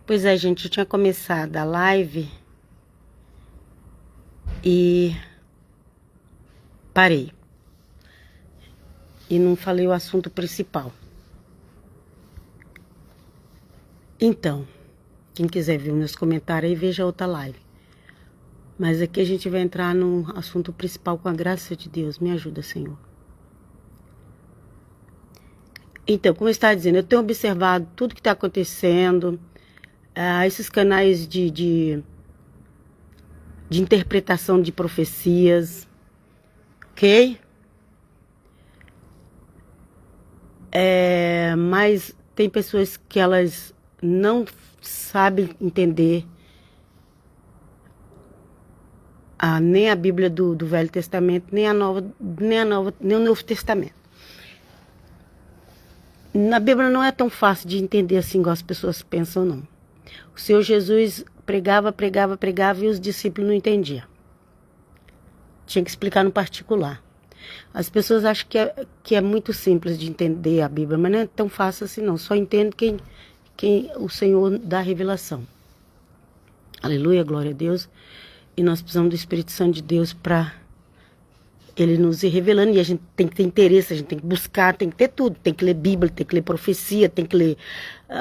Pois é, gente, eu tinha começado a live e parei. E não falei o assunto principal. Então, quem quiser ver meus comentários aí, veja outra live. Mas aqui a gente vai entrar no assunto principal com a graça de Deus. Me ajuda, Senhor. Então, como eu estava dizendo, eu tenho observado tudo que está acontecendo. Esses canais de interpretação de profecias. Ok? Mas tem pessoas que elas não sabem entender nem a Bíblia do Velho Testamento, nem o Novo Testamento. Na Bíblia não é tão fácil de entender assim, igual as pessoas pensam, não. O Senhor Jesus pregava e os discípulos não entendiam. Tinha que explicar no particular. As pessoas acham que é muito simples de entender a Bíblia, mas não é tão fácil assim, não. Só entende quem o Senhor dá a revelação. Aleluia, glória a Deus. E nós precisamos do Espírito Santo de Deus para Ele nos ir revelando. E a gente tem que ter interesse, a gente tem que buscar, tem que ter tudo. Tem que ler Bíblia, tem que ler profecia, tem que ler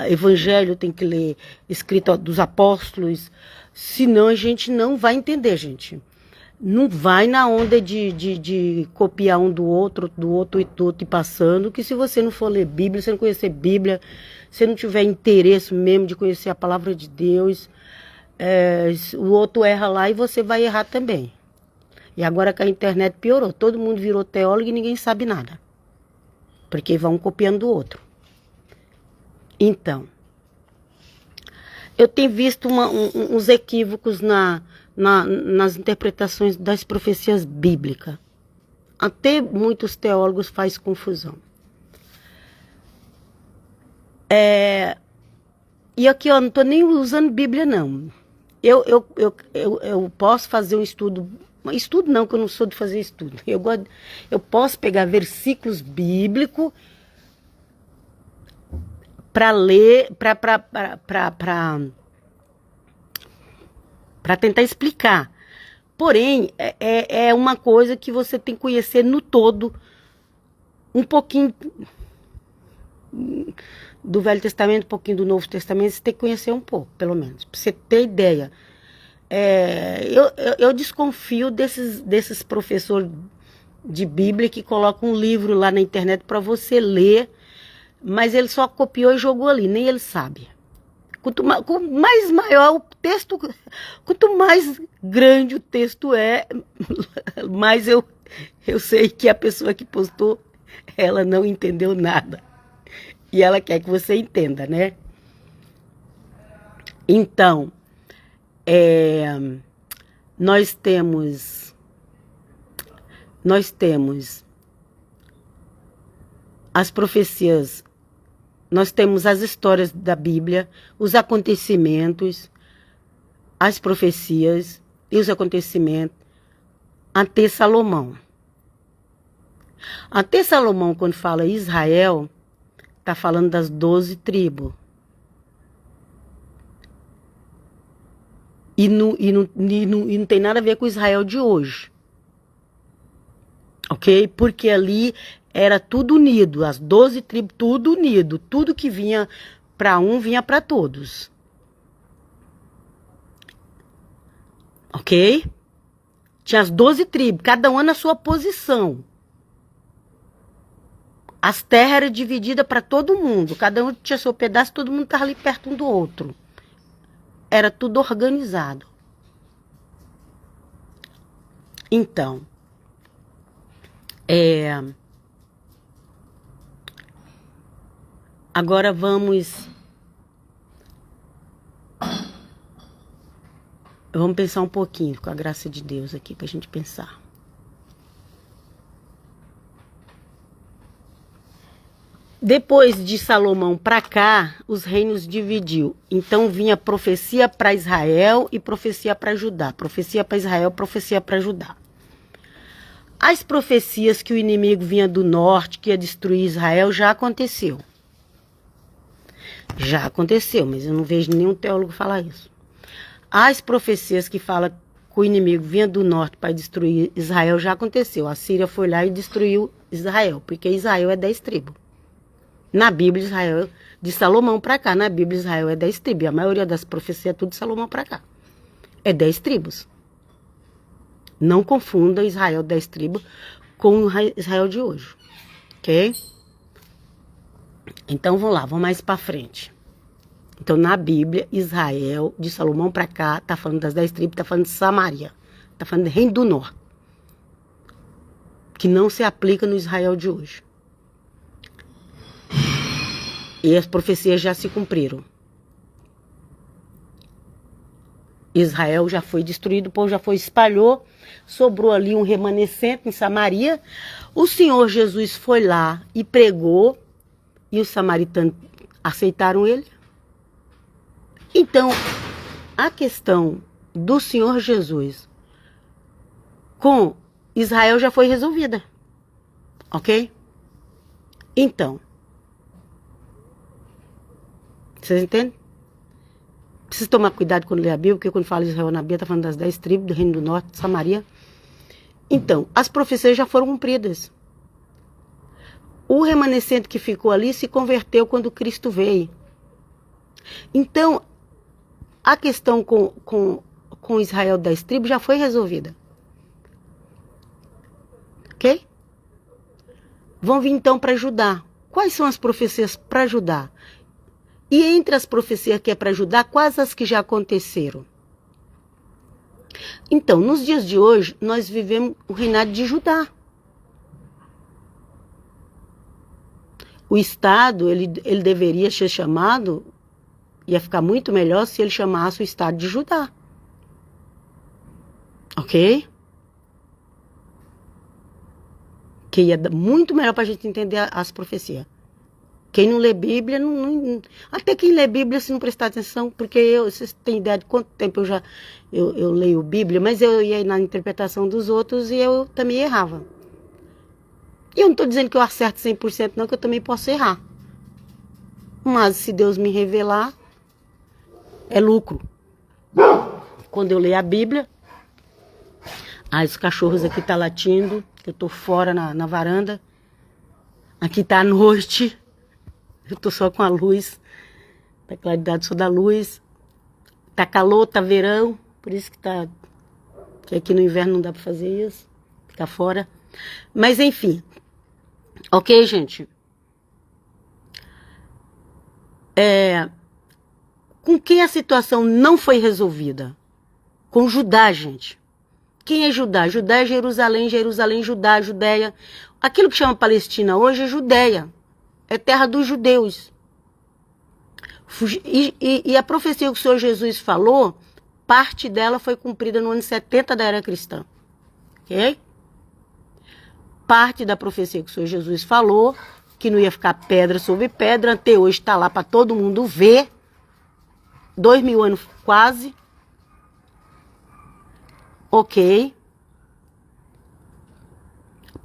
Evangelho, tem que ler escrito dos apóstolos. Senão a gente não vai entender, gente. Não vai na onda de copiar um do outro e passando, que se você não for ler Bíblia, se não conhecer Bíblia, se não tiver interesse mesmo de conhecer a palavra de Deus, o outro erra lá e você vai errar também. E agora que a internet piorou, todo mundo virou teólogo e ninguém sabe nada. Porque vão copiando do outro. Então, eu tenho visto uns equívocos nas interpretações das profecias bíblicas. Até muitos teólogos fazem confusão. E aqui, ó, não estou nem usando Bíblia, não. Eu posso fazer um estudo. Estudo não, que eu não sou de fazer estudo. Eu posso pegar versículos bíblicos para ler, para tentar explicar. Porém, é uma coisa que você tem que conhecer no todo, um pouquinho do Velho Testamento, um pouquinho do Novo Testamento, você tem que conhecer um pouco, pelo menos, para você ter ideia. Eu desconfio desses professores de Bíblia que colocam um livro lá na internet para você ler, mas ele só copiou e jogou ali, nem ele sabe. Quanto mais maior o texto, quanto mais grande o texto mais eu sei que a pessoa que postou, ela não entendeu nada. E ela quer que você entenda, né? Então, nós temos as profecias, nós temos as histórias da Bíblia, os acontecimentos, as profecias e os acontecimentos até Salomão. Até Salomão, quando fala Israel, está falando das 12 tribos. E não tem nada a ver com Israel de hoje. Ok? Porque ali era tudo unido, as 12 tribos, tudo unido. Tudo que vinha para um, vinha para todos. Ok? Tinha as 12 tribos, cada uma na sua posição. As terras eram divididas para todo mundo. Cada um tinha seu pedaço, todo mundo estava ali perto um do outro. Era tudo organizado. Então, agora vamos pensar um pouquinho com a graça de Deus aqui para a gente pensar. Depois de Salomão para cá, os reinos dividiu. Então vinha profecia para Israel e profecia para Judá. Profecia para Israel, profecia para Judá. As profecias que o inimigo vinha do norte, que ia destruir Israel, já aconteceu. Já aconteceu, mas eu não vejo nenhum teólogo falar isso. As profecias que falam que o inimigo vinha do norte para destruir Israel já aconteceu. A Síria foi lá e destruiu Israel, porque Israel é 10 tribos. Na Bíblia, Israel, de Salomão para cá, na Bíblia, Israel é 10 tribos. A maioria das profecias é tudo de Salomão para cá. É 10 tribos. Não confunda Israel 10 tribos com o Israel de hoje. Ok? Então, vamos lá, vamos mais para frente. Então, na Bíblia, Israel, de Salomão para cá, tá falando das 10 tribos, tá falando de Samaria. Tá falando do Reino do Norte. Que não se aplica no Israel de hoje. E as profecias já se cumpriram. Israel já foi destruído, o povo já foi espalhou, sobrou ali um remanescente em Samaria. O Senhor Jesus foi lá e pregou, e os samaritanos aceitaram ele. Então, a questão do Senhor Jesus com Israel já foi resolvida. Ok? Então, vocês entendem? Precisa tomar cuidado quando lê a Bíblia, porque quando fala Israel na Bíblia, está falando das 10 tribos do Reino do Norte, de Samaria. Então, as profecias já foram cumpridas. O remanescente que ficou ali se converteu quando Cristo veio. Então, a questão com Israel 10 tribos já foi resolvida. Ok? Vamos vir então para Judá. Quais são as profecias para Judá? E entre as profecias que é para Judá, quais as que já aconteceram? Então, nos dias de hoje, nós vivemos o reinado de Judá. O Estado, ele deveria ser chamado, ia ficar muito melhor se ele chamasse o Estado de Judá. Ok? Que ia dar muito melhor para a gente entender as profecias. Quem não lê Bíblia, até quem lê Bíblia, se não prestar atenção, porque vocês têm ideia de quanto tempo eu leio Bíblia, mas eu ia na interpretação dos outros e eu também errava. E eu não estou dizendo que eu acerto 100% não, que eu também posso errar. Mas se Deus me revelar, é lucro. Quando eu leio a Bíblia, os cachorros aqui estão latindo, eu estou fora na varanda, aqui está a noite. Eu tô só com a luz, da claridade só da luz. Tá calor, tá verão, por isso que aqui no inverno não dá pra fazer isso, ficar fora. Mas enfim, ok, gente? Com quem a situação não foi resolvida? Com Judá, gente. Quem é Judá? Judá é Jerusalém, Jerusalém, Judá, Judéia. Aquilo que chama Palestina hoje é Judéia. É terra dos judeus. E a profecia que o Senhor Jesus falou, parte dela foi cumprida no ano 70 da era cristã. Ok? Parte da profecia que o Senhor Jesus falou, que não ia ficar pedra sobre pedra, até hoje está lá para todo mundo ver. 2000 anos quase. Ok?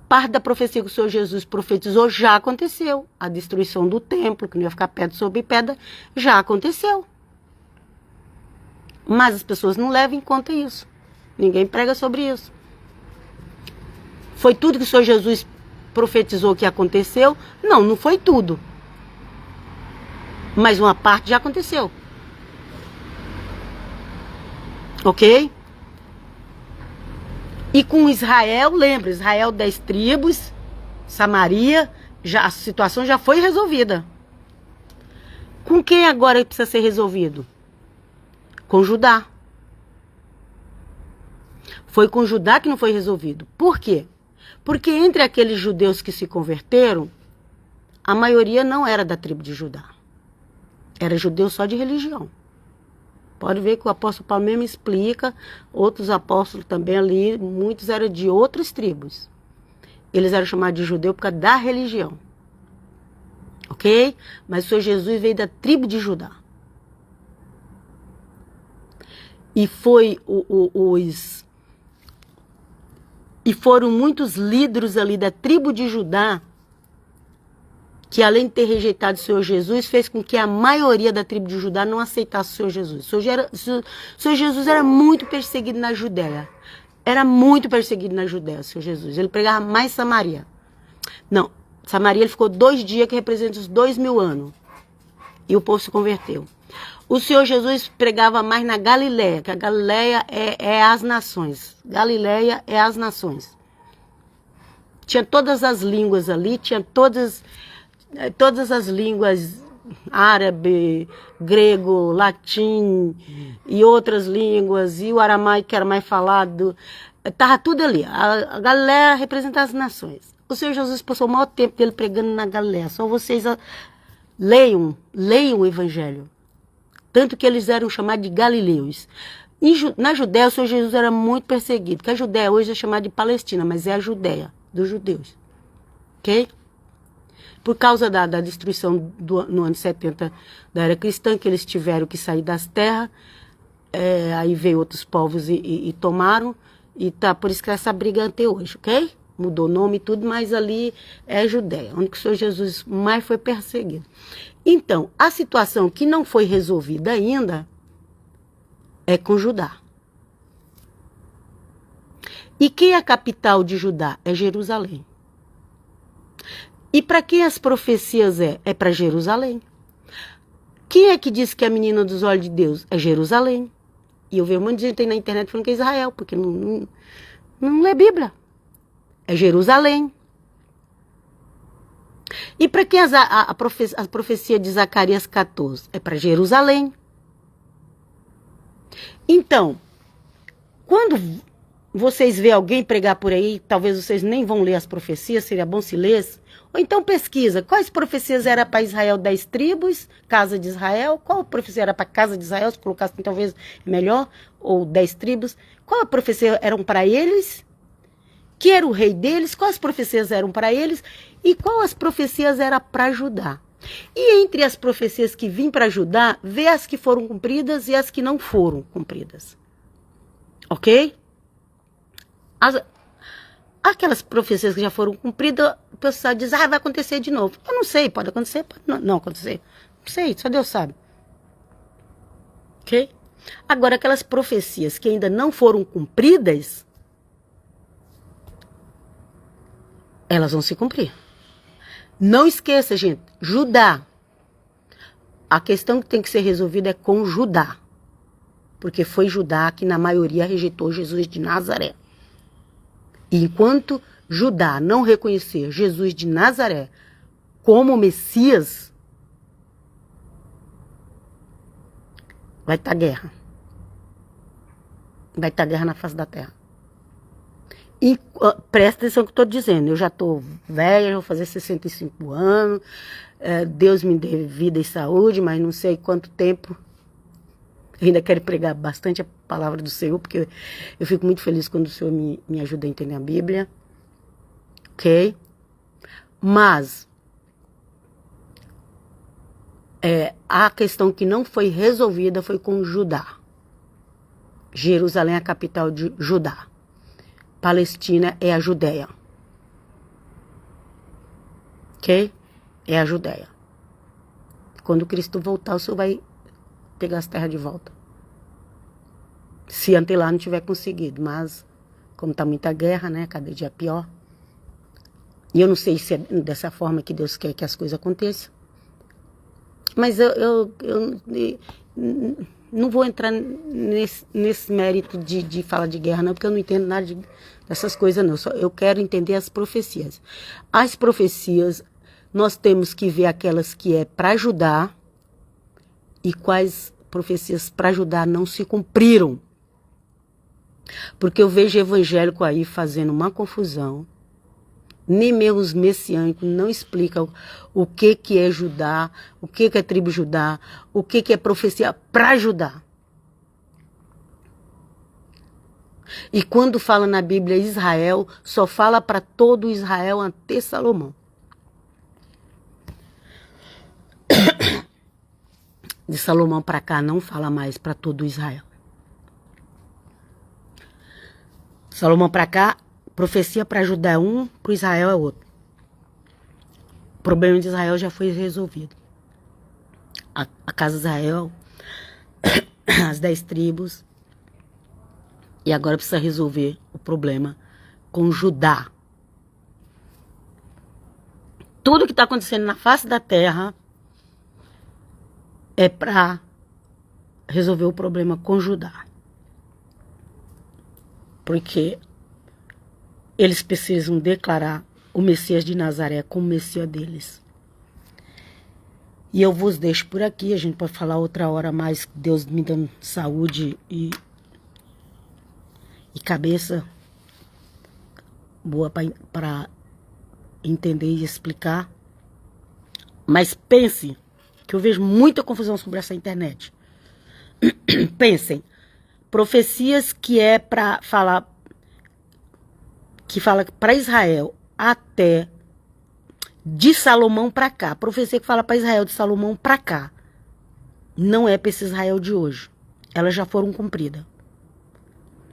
Parte da profecia que o Senhor Jesus profetizou já aconteceu. A destruição do templo, que não ia ficar pedra sobre pedra, já aconteceu. Mas as pessoas não levam em conta isso. Ninguém prega sobre isso. Foi tudo que o Senhor Jesus profetizou que aconteceu? Não, não foi tudo. Mas uma parte já aconteceu. Ok? E com Israel, lembra, Israel 10 tribos, Samaria, a situação já foi resolvida. Com quem agora precisa ser resolvido? Com Judá. Foi com Judá que não foi resolvido. Por quê? Porque entre aqueles judeus que se converteram, a maioria não era da tribo de Judá. Era judeu só de religião. Pode ver que o apóstolo Paulo mesmo explica, outros apóstolos também ali, muitos eram de outras tribos. Eles eram chamados de judeu por causa da religião. Ok? Mas o Senhor Jesus veio da tribo de Judá. E foram muitos líderes ali da tribo de Judá que além de ter rejeitado o Senhor Jesus, fez com que a maioria da tribo de Judá não aceitasse o Senhor Jesus. O Senhor Jesus era muito perseguido na Judéia. Era muito perseguido na Judéia, o Senhor Jesus. Ele pregava mais Samaria. Não, Samaria ele ficou 2 dias, que representa os 2000 anos. E o povo se converteu. O Senhor Jesus pregava mais na Galileia, que a Galileia é as nações. Galileia é as nações. Tinha todas as línguas ali, tinha todas as línguas, árabe, grego, latim e outras línguas, e o aramaico que era mais falado, estava tudo ali. A Galileia representa as nações. O Senhor Jesus passou o maior tempo dele pregando na Galileia. Só vocês leiam o Evangelho. Tanto que eles eram chamados de galileus. Na Judéia, o Senhor Jesus era muito perseguido, porque a Judéia hoje é chamada de Palestina, mas é a Judéia dos judeus. Ok? Por causa da destruição no ano 70 da era cristã, que eles tiveram que sair das terras, aí veio outros povos e tomaram, e tá por isso que essa briga até hoje, ok? Mudou o nome e tudo, mas ali é Judéia, onde o Senhor Jesus mais foi perseguido. Então, a situação que não foi resolvida ainda é com Judá. E quem é a capital de Judá? É Jerusalém. E para quem as profecias é? É para Jerusalém. Quem é que disse que é a menina dos olhos de Deus? É Jerusalém. E eu vejo um monte de gente aí na internet falando que é Israel, porque não lê Bíblia. É Jerusalém. E para quem a profecia de Zacarias 14? É para Jerusalém. Então, quando vocês vê alguém pregar por aí, talvez vocês nem vão ler as profecias, seria bom se lesse. Ou então pesquisa, quais profecias eram para Israel 10 tribos, casa de Israel, qual profecia era para casa de Israel, se colocasse talvez melhor, ou 10 tribos, qual a profecia eram para eles, que era o rei deles, quais profecias eram para eles, e qual as profecias eram para Judá. E entre as profecias que vêm para Judá, vê as que foram cumpridas e as que não foram cumpridas. Ok? Aquelas profecias que já foram cumpridas, o pessoal diz, vai acontecer de novo. Eu não sei, pode acontecer, pode não acontecer. Não sei, só Deus sabe. Ok? Agora, aquelas profecias que ainda não foram cumpridas, elas vão se cumprir. Não esqueça, gente, Judá. A questão que tem que ser resolvida é com Judá. Porque foi Judá que, na maioria, rejeitou Jesus de Nazaré. E enquanto Judá não reconhecer Jesus de Nazaré como Messias, vai estar guerra. Vai estar guerra na face da terra. E presta atenção no que eu estou dizendo. Eu já estou velha, já vou fazer 65 anos. Deus me dê vida e saúde, mas não sei quanto tempo. Eu ainda quero pregar bastante a palavra do Senhor, porque eu fico muito feliz quando o Senhor me ajuda a entender a Bíblia. Ok? Mas a questão que não foi resolvida foi com Judá. Jerusalém é a capital de Judá. Palestina é a Judéia. Ok? É a Judéia. Quando Cristo voltar, o Senhor vai pegar as terras de volta. Se até lá não tiver conseguido. Mas, como está muita guerra, né? Cada dia é pior. E eu não sei se é dessa forma que Deus quer que as coisas aconteçam. Mas eu não vou entrar nesse mérito de falar de guerra, não, porque eu não entendo nada dessas coisas, não. Eu quero entender as profecias. As profecias, nós temos que ver aquelas que é para ajudar e quais profecias para ajudar não se cumpriram. Porque eu vejo evangélico aí fazendo uma confusão. Nem mesmo os messiânicos não explicam o que é Judá, o que é tribo Judá, o que é profecia para Judá. E quando fala na Bíblia Israel, só fala para todo Israel até Salomão. De Salomão para cá não fala mais para todo Israel. Salomão para cá, profecia para Judá é um, para Israel é outro. O problema de Israel já foi resolvido. A casa de Israel, as 10 tribos, e agora precisa resolver o problema com Judá. Tudo que está acontecendo na face da terra é para resolver o problema com Judá. Porque eles precisam declarar o Messias de Nazaré como Messias deles. E eu vos deixo por aqui, a gente pode falar outra hora mais, Deus me dando saúde e cabeça boa para entender e explicar. Mas pense, que eu vejo muita confusão sobre essa internet. Pensem, profecias que é para falar, que fala para Israel até de Salomão para cá. Profecia que fala para Israel de Salomão para cá. Não é para esse Israel de hoje. Elas já foram cumpridas.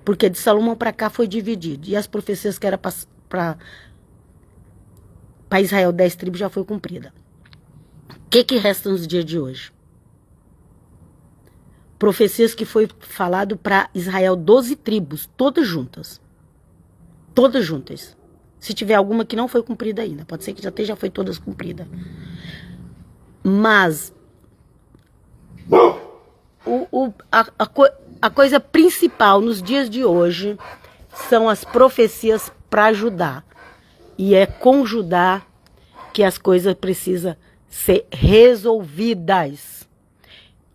Porque de Salomão para cá foi dividido. E as profecias que era para Israel 10 tribos já foi cumprida. O que resta nos dias de hoje? Profecias que foi falado para Israel 12 tribos, todas juntas. Todas juntas. Se tiver alguma que não foi cumprida ainda. Pode ser que já foi todas cumpridas. Mas a coisa principal nos dias de hoje são as profecias para Judá. E é com Judá que as coisas precisam ser resolvidas.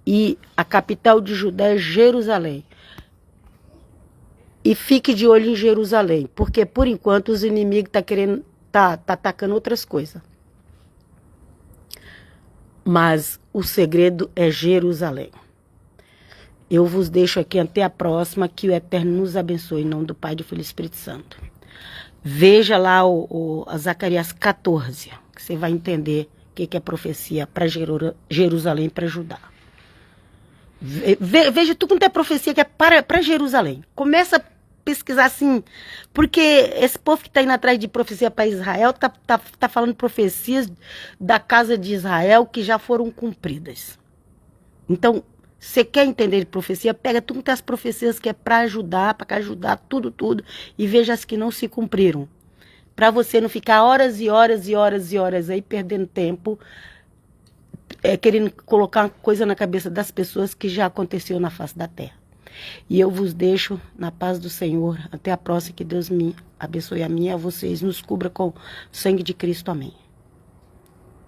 E a capital de Judá é Jerusalém. E fique de olho em Jerusalém, porque por enquanto os inimigos tá atacando outras coisas. Mas o segredo é Jerusalém. Eu vos deixo aqui até a próxima, que o Eterno nos abençoe, em nome do Pai, do Filho e do Espírito Santo. Veja lá a Zacarias 14, que você vai entender o que é profecia para Jerusalém e para Judá. Veja tudo quanto é profecia que é para Jerusalém. Começa a pesquisar assim, porque esse povo que está indo atrás de profecia para Israel tá falando profecias da casa de Israel que já foram cumpridas. Então, você quer entender de profecia, pega tudo as profecias que é para ajudar, tudo, e veja as que não se cumpriram. Para você não ficar horas e horas e horas e horas aí perdendo tempo, querendo colocar coisa na cabeça das pessoas que já aconteceu na face da terra. E eu vos deixo na paz do Senhor. Até a próxima, que Deus me abençoe a mim e a vocês. Nos cubra com o sangue de Cristo. Amém.